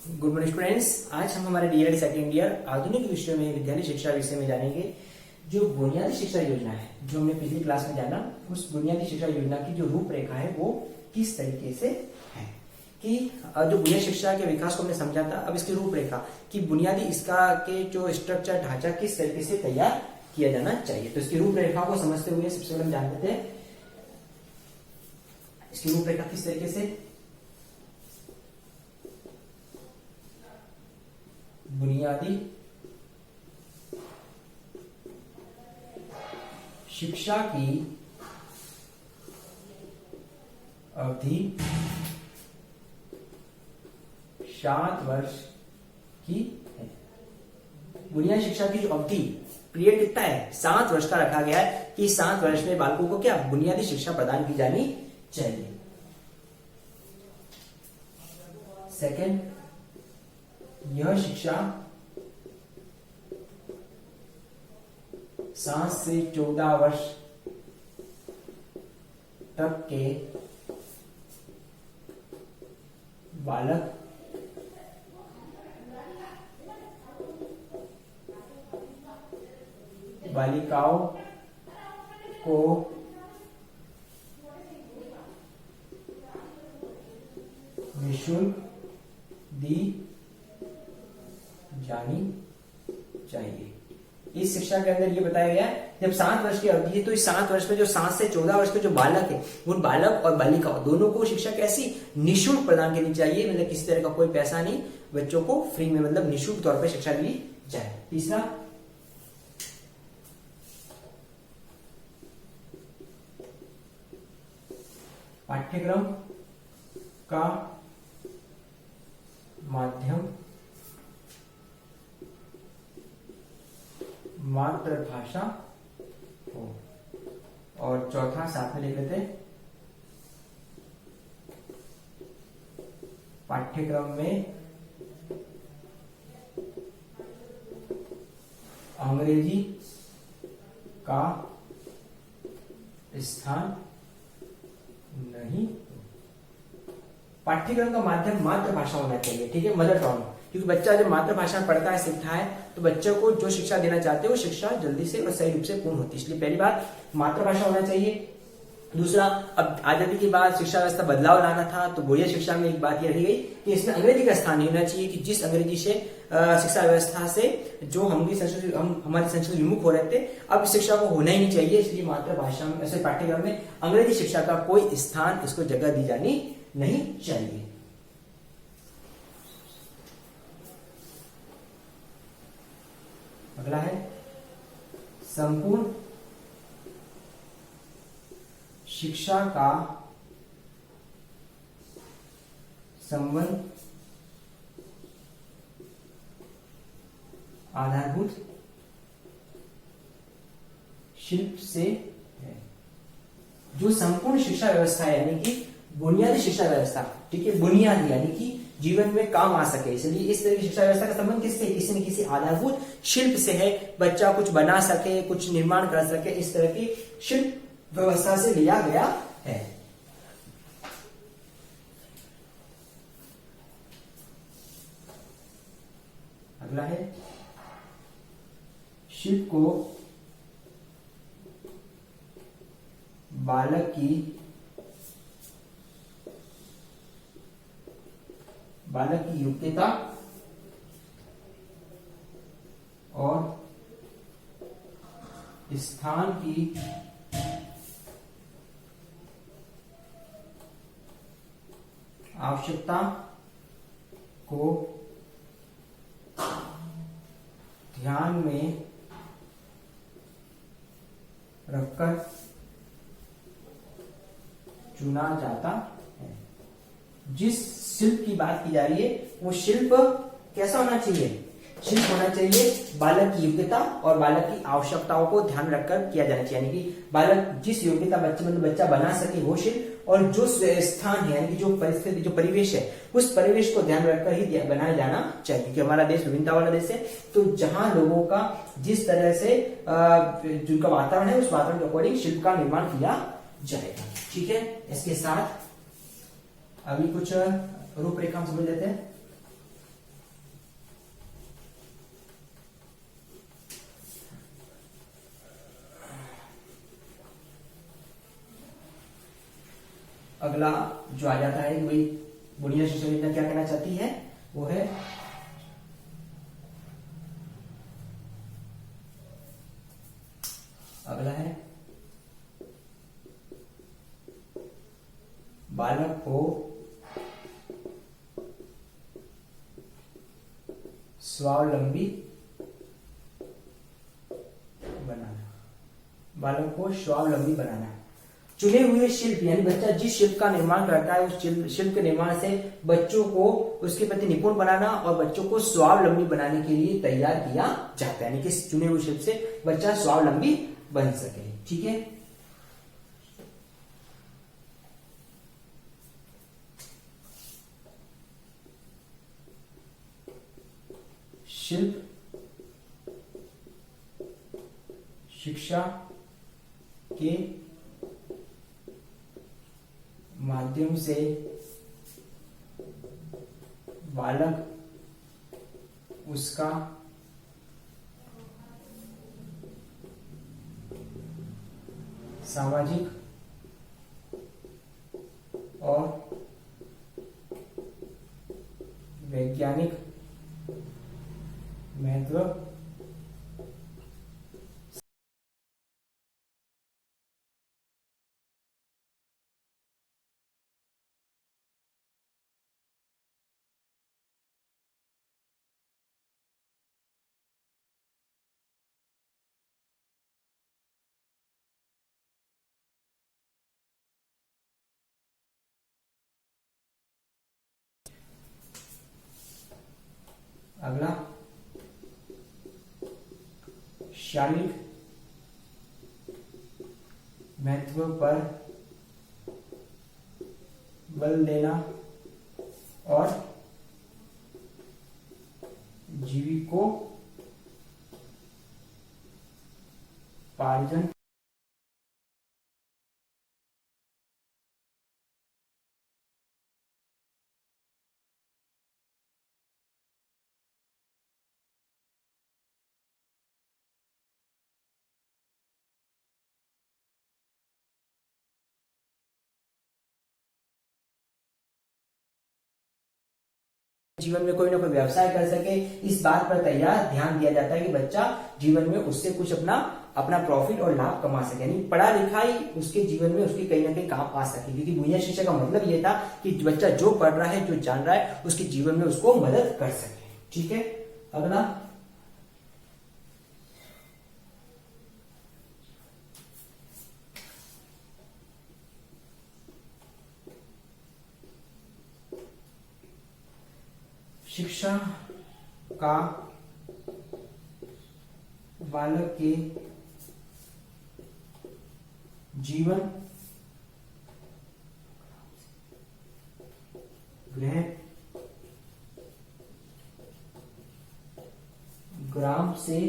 Good morning students. आज हम हमारे डीएलएड सेकेंड ईयर आधुनिक विषयों में विद्यालय शिक्षा विषय में जानेंगे। जो बुनियादी शिक्षा योजना है, जो हमने पिछली क्लास में जाना, उस बुनियादी शिक्षा योजना की जो रूपरेखा है वो किस तरीके से है कि जो बुनियादी शिक्षा के विकास को हमने समझा था। अब इसकी रूपरेखा कि बुनियादी इसका के जो स्ट्रक्चर ढांचा किस तरीके से तैयार किया जाना चाहिए। तो इसकी रूपरेखा को समझते हुए सबसे पहले हम जान लेते हैं इसकी रूपरेखा किस तरीके से। बुनियादी शिक्षा की अवधि 7 वर्ष की है। बुनियादी शिक्षा की जो अवधि पीरियड कितना है, 7 वर्ष का रखा गया है कि 7 वर्ष में बालकों को क्या बुनियादी शिक्षा प्रदान की जानी चाहिए। सेकंड, यह शिक्षा 7 से 14 वर्ष तक के बालक बालिकाओं को निःशुल्क दी जानी चाहिए। इस शिक्षा के अंदर ये बताया गया है जब 7 वर्ष की अवधि है तो इस 7 वर्ष में जो 7 से 14 वर्ष के जो बालक है, उन बालक और बालिकाओं दोनों को शिक्षा कैसी निःशुल्क प्रदान करनी चाहिए। मतलब किसी तरह का कोई पैसा नहीं, बच्चों को फ्री में मतलब निःशुल्क तौर पर शिक्षा दी जाए। तीसरा, पाठ्यक्रम का माध्यम मातृभाषा हो। और चौथा साथ में लिख लेते, पाठ्यक्रम में अंग्रेजी का स्थान नहीं। पाठ्यक्रम का माध्यम मातृभाषा होना चाहिए, ठीक है, मदर टंग। क्योंकि बच्चा जब मातृभाषा में पढ़ता है, सीखता है, तो बच्चों को जो शिक्षा देना चाहते हैं वो शिक्षा जल्दी से और सही रूप से पूर्ण होती है। इसलिए पहली बात मातृभाषा होना चाहिए। दूसरा, अब आजादी के बाद शिक्षा व्यवस्था बदलाव लाना था, तो बुनियादी शिक्षा में एक बात ये रही गई कि इसमें अंग्रेजी का स्थान नहीं होना चाहिए कि जिस अंग्रेजी से शिक्षा व्यवस्था से जो हमारी संस्कृति विमुख हो रहे थे, अब शिक्षा को होना ही नहीं चाहिए। इसलिए मातृभाषा में ऐसे पाठ्यक्रम में अंग्रेजी शिक्षा का कोई स्थान, इसको जगह दी जानी नहीं चाहिए। अगला है संपूर्ण शिक्षा का संबंध आधारभूत शिल्प से है। जो संपूर्ण शिक्षा व्यवस्था है यानी कि बुनियादी शिक्षा व्यवस्था, ठीक है, बुनियादी यानी कि जीवन में काम आ सके, इसलिए इस तरह की शिक्षा व्यवस्था का संबंध किससे, किसी न किसी आधारभूत शिल्प से है। बच्चा कुछ बना सके, कुछ निर्माण कर सके, इस तरह की शिल्प व्यवस्था से लिया गया है। अगला है शिल्प को बालक की योग्यता और स्थान की आवश्यकता को ध्यान में रखकर चुना जाता है। जिस शिल्प की बात की जा रही है वो शिल्प कैसा होना चाहिए, शिल्प होना चाहिए बालक की योग्यता और बालक की आवश्यकताओं को ध्यान रखकर किया जाना चाहिए। यानी कि बालक जिस योग्यता बच्चा बना सके वो शिल्प, और जो स्थान है यानी कि जो परिस्थिति, जो परिवेश है, उस परिवेश को ध्यान रखकर ही बनाया जाना चाहिए। क्योंकि हमारा देश विभिन्नता वाला देश है, तो जहां लोगों का जिस तरह से जिनका वातावरण है उस वातावरण के अकॉर्डिंग शिल्प का निर्माण किया जाएगा। ठीक है, इसके साथ अभी कुछ रूपरेखा हम समझ लेते हैं। अगला जो आ जाता है कि भाई बुनियादी शिक्षा योजना क्या कहना चाहती है, वो है अगला है बालक को स्वावलंबी बनाना। बालक को स्वावलंबी बनाना। चुने हुए शिल्प यानी बच्चा जिस शिल्प का निर्माण करता है उस शिल्प के निर्माण से बच्चों को उसके प्रति निपुण बनाना और बच्चों को स्वावलंबी बनाने के लिए तैयार किया जाता है, यानी कि चुने हुए शिल्प से बच्चा स्वावलंबी बन सके। ठीक है, शिल्प शिक्षा के माध्यम से बालक उसका सामाजिक और वैज्ञानिक महत्व अगला शारीरिक महत्व पर बल देना और जीविकोपार्जन जीवन में कोई ना कोई व्यवसाय कर सके, इस बात पर तैयार ध्यान दिया जाता है कि बच्चा जीवन में उससे कुछ अपना प्रॉफिट और लाभ कमा सके, यानी पढ़ा लिखाई उसके जीवन में उसकी कहीं ना कहीं काम आ सके। क्योंकि बुनियादी शिक्षा का मतलब ये था कि बच्चा जो पढ़ रहा है, जो जान रहा है, उसके जीवन में उसको मदद कर सके। ठीक है, अगला शिक्षा का बालक के जीवन, गृह, ग्राम से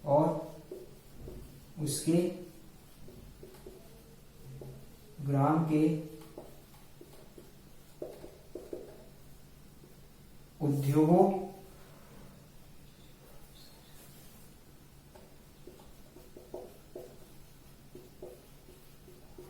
और उसके ग्राम के उद्योगों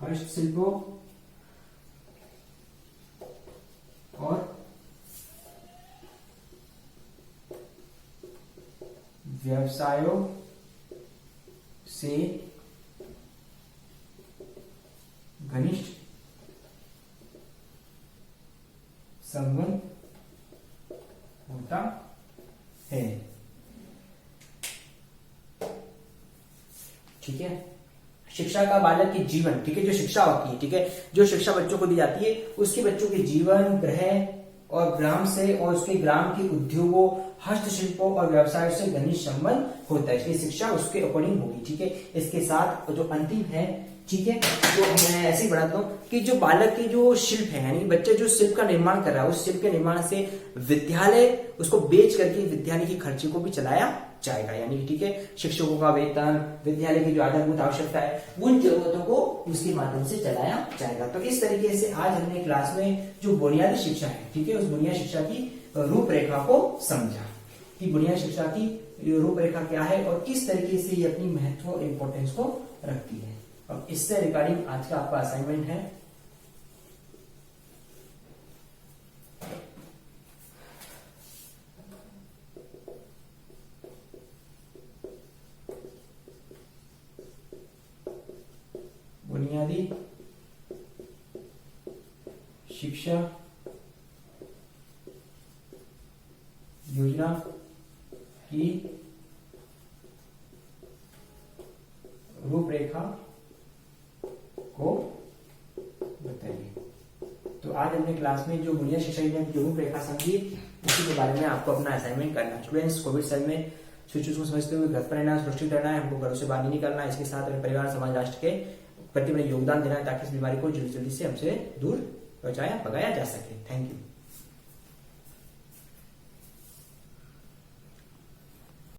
हस्तशिल्पों और व्यवसायों से घनिष्ठ संबंध होता है। ठीक है, शिक्षा का बालक के जीवन, ठीक है, जो शिक्षा होती है, ठीक है, जो शिक्षा बच्चों को दी जाती है, उसके बच्चों के जीवन, ग्रह और ग्राम से और उसके ग्राम के उद्योगों, हस्तशिल्पों और व्यवसाय से घनिष्ठ संबंध होता है। इसलिए शिक्षा उसके अकॉर्डिंग होगी। ठीक है, इसके साथ जो अंतिम है, ठीक है, तो मैं ऐसे ही बढ़ाता हूँ कि जो बालक की जो शिल्प है, यानी बच्चे जो शिल्प का निर्माण कर रहा है, उस शिल्प के निर्माण से विद्यालय उसको बेच करके विद्यालय के खर्चे को भी चलाया जाएगा। यानी ठीक है, शिक्षकों का वेतन, विद्यालय की जो आधारभूत आवश्यकता है, उन जरूरतों को उसके माध्यम से चलाया जाएगा। तो इस तरीके से आज हमने क्लास में जो बुनियादी शिक्षा है, ठीक है, उस बुनियादी शिक्षा की रूपरेखा को समझा कि बुनियादी शिक्षा की रूपरेखा क्या है और किस तरीके से ये अपनी महत्व और इंपॉर्टेंस को रखती है। अब इससे रिगार्डिंग आज का आपका असाइनमेंट है। बुनियादी शिक्षा योजना की रूपरेखा को बताइए। तो आज हमने क्लास में जो बुनियादी शिक्षा योजना की रूपरेखा समझी, उसी के बारे में आपको अपना असाइनमेंट करना है। स्टूडेंट्स, कोविड साल में सिचुएशन को समझते हुए घर पर रहना, सुरक्षित रहना है, हमको घरों से बाहर नहीं निकलना है। इसके साथ अपने परिवार, समाज, राष्ट्र के प्रति में योगदान देना है ताकि इस बीमारी को जल्दी से हमसे दूर बचाया भगाया जा सके। Thank you.